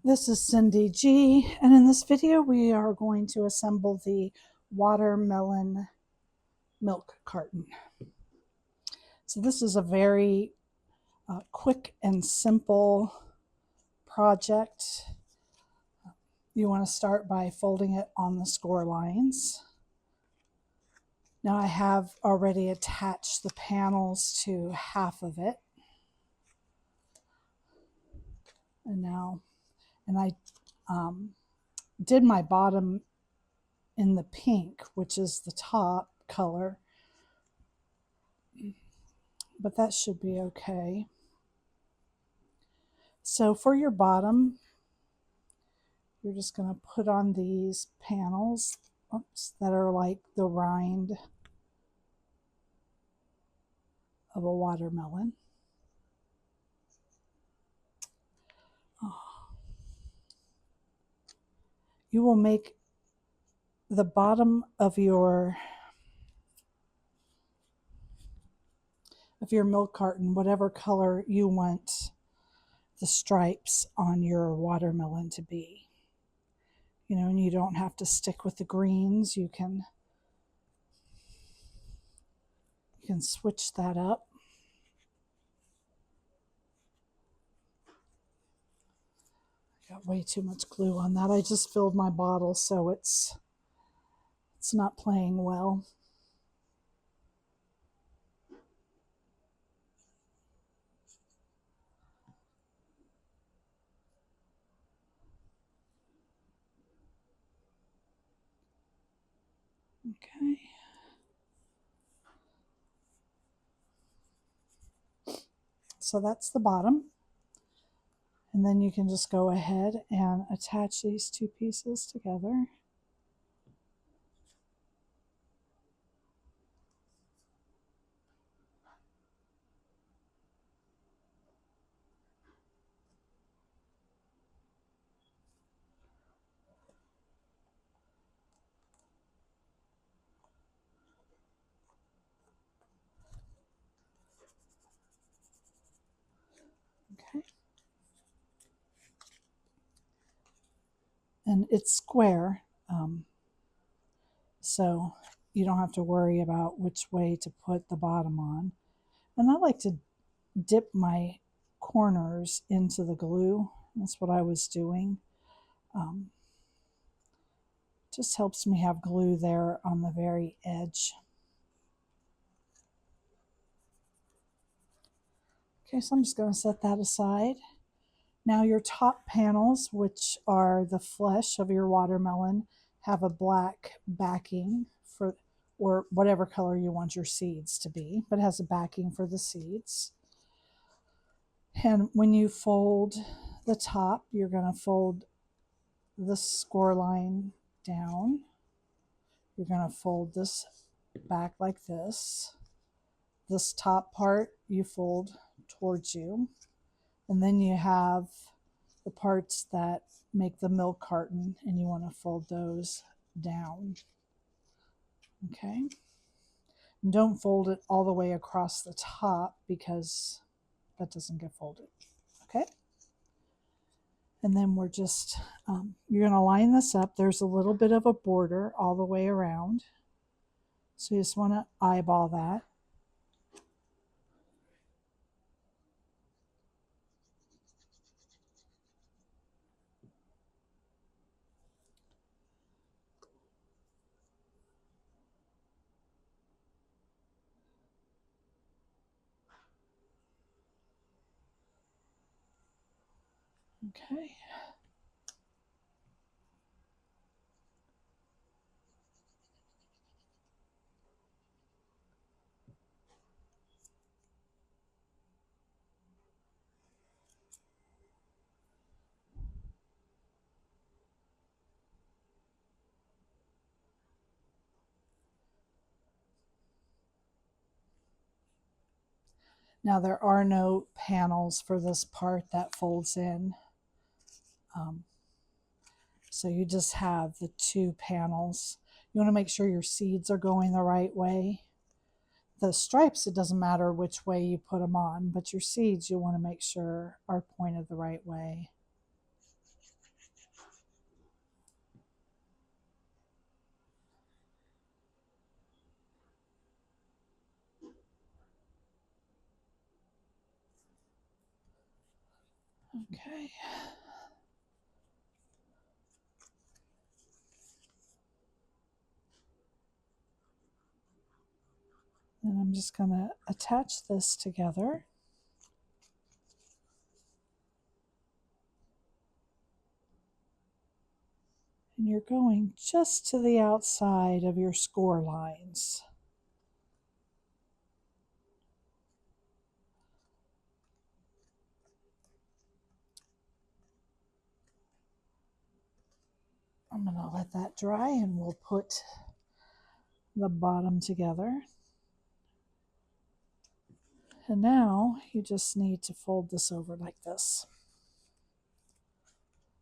This is Cyndy G, and in this video we are going to assemble the watermelon milk carton. So this is a very quick and simple project. You want to start by folding it on the score lines. Now I have already attached the panels to half of it. And I did my bottom in the pink, which is the top color, but that should be okay. So for your bottom, you're just going to put on these panels that are like the rind of a watermelon. You will make the bottom of your milk carton whatever color you want the stripes on your watermelon to be. You know, and you don't have to stick with the greens. You can switch that up. I got way too much glue on that. I just filled my bottle, so it's not playing well. Okay. So that's the bottom. And then you can just go ahead and attach these two pieces together. Okay. And it's square, so you don't have to worry about which way to put the bottom on. And I like to dip my corners into the glue. That's what I was doing. Just helps me have glue there on the very edge. Okay, so I'm just going to set that aside. Now your top panels, which are the flesh of your watermelon, have a black backing for, or whatever color you want your seeds to be, but it has a backing for the seeds. And when you fold the top, you're going to fold the score line down. You're going to fold this back like this. This top part you fold towards you. And then you have the parts that make the milk carton, and you want to fold those down. Okay. And don't fold it all the way across the top because that doesn't get folded. Okay. And then we're just, you're going to line this up. There's a little bit of a border all the way around. So you just want to eyeball that. Okay. Now there are no panels for this part that folds in. So you just have the two panels. You want to make sure your seeds are going the right way. The stripes, it doesn't matter which way you put them on, but your seeds you want to make sure are pointed the right way. Okay. And I'm just going to attach this together. And you're going just to the outside of your score lines. I'm going to let that dry and we'll put the bottom together. And now you just need to fold this over like this.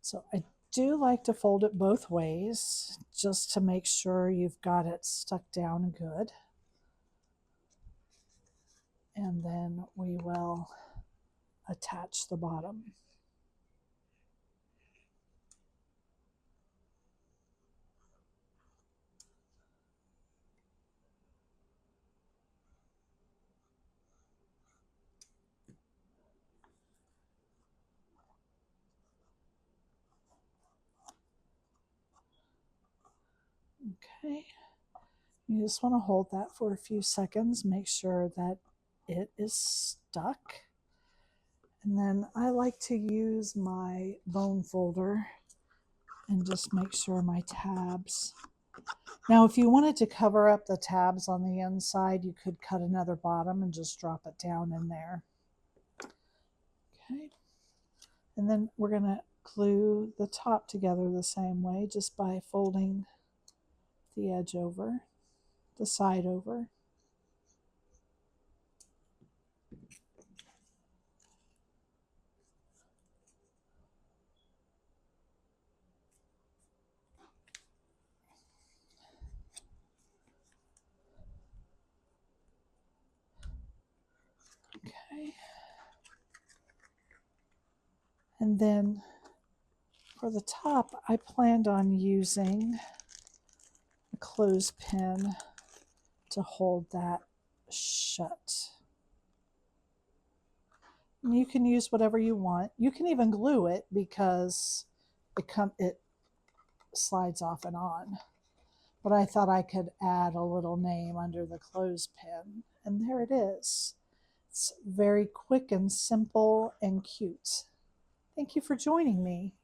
So I do like to fold it both ways just to make sure you've got it stuck down good. And then we will attach the bottom. Okay, you just want to hold that for a few seconds, make sure that it is stuck. And then I like to use my bone folder and just make sure my tabs. Now, if you wanted to cover up the tabs on the inside, you could cut another bottom and just drop it down in there. Okay, and then we're going to glue the top together the same way, just by folding the edge over, the side over. Okay. And then for the top, I planned on using a clothespin to hold that shut. And you can use whatever you want. You can even glue it because it slides off and on. But I thought I could add a little name under the clothespin. And there it is. It's very quick and simple and cute. Thank you for joining me.